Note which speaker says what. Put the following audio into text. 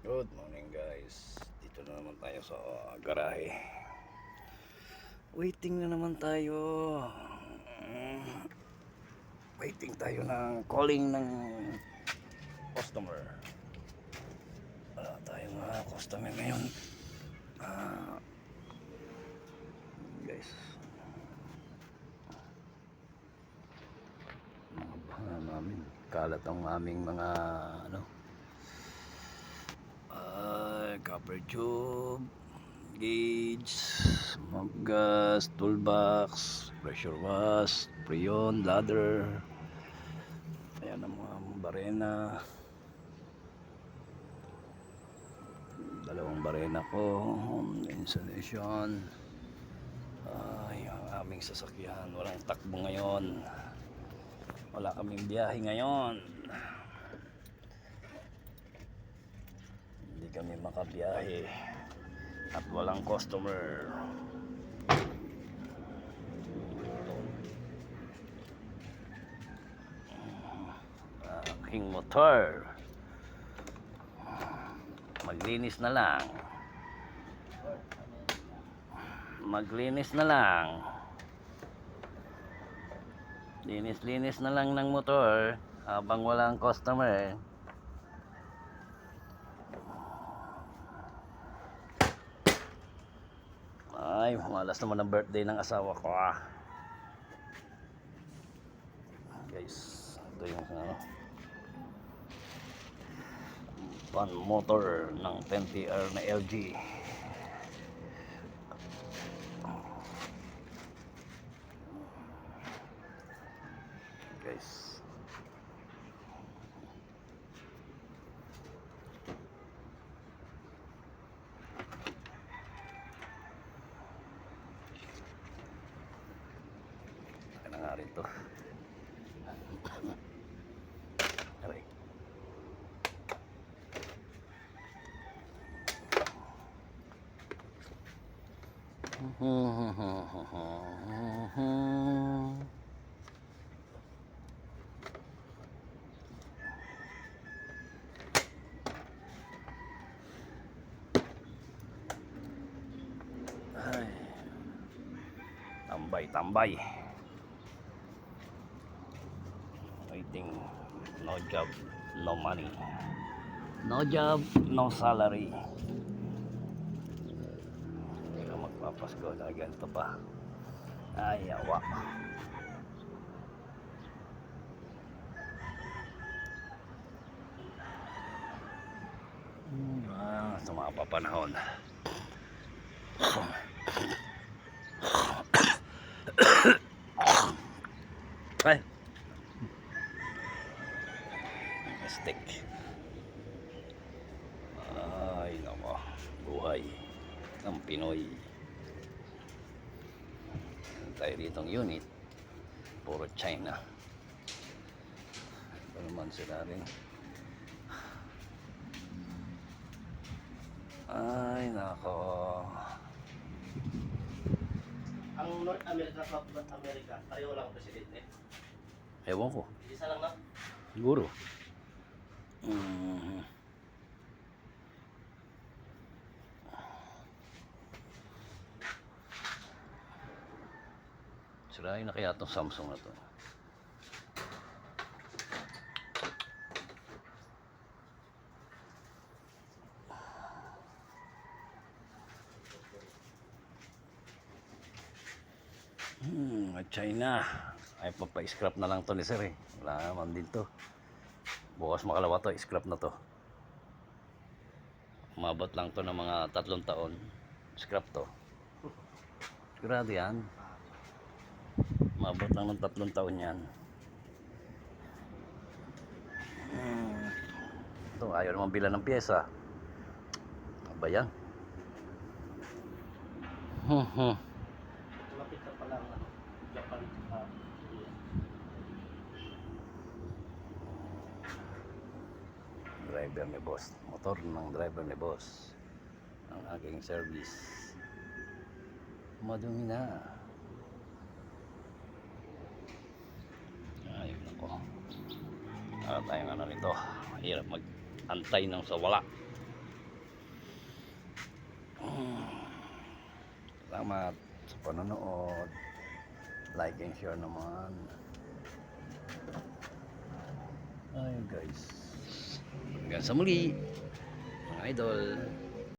Speaker 1: Good morning guys. Dito na naman tayo sa garahe. Waiting na naman tayo. Waiting tayo ng calling ng customer. Wala tayong mga customer ngayon. Guys. Mga baha namin. Kalat ang aming mga copper tube, gauge, mount gas, toolbox, pressure wash, preon, ladder. Ayan ang mga barena. Dalawang barena ko, installation. Yung aming sasakyan, walang takbo ngayon. Wala kaming biyahe ngayon. Hindi kami makabiyahe at walang customer. Aking motor maglinis na lang, linis na lang ng motor habang walang customer. Ay, malas naman ang birthday ng asawa ko guys. Ito yung pan motor ng 10TR na LG. Guys, na nga rin to. Aray. Ay, tambay. Waiting, no job, no money. No job, no salary. Hindi ka magpapasko na ganito pa. Ay, awa. Sa mga papanahon. Ay, stick. Ay, nako, buhay ng Pinoy. Tayo ditong unit, puro China. Ito naman sila rin. Ay, nako.
Speaker 2: Ang North America, South America, pareho lang ang presidente.
Speaker 1: Ewan ko.
Speaker 2: Isa lang na.
Speaker 1: Siguro. Sirahin na kaya itong Samsung na to. China. Ay, papa-scrap na lang to ni sir Wala naman din to. Bukas makalawa to, scrap na to. Umabot lang to ng mga 3 taon. Scrap to. Sigurado yan. Umabot lang ng 3 taon yan. Ito, ayaw naman bilan ng pyesa. Ano ba yan?
Speaker 2: Lapit na pala ang Japan.
Speaker 1: Driver ni boss. Motor ng driver ni boss. Ang aking service. Madumi na. Ayun ako. Tayo nito. Mahirap mag-antay ng sa wala. Salamat sa panonood. Like and share naman. Ayun guys. Hanggang sa muli, mga idol.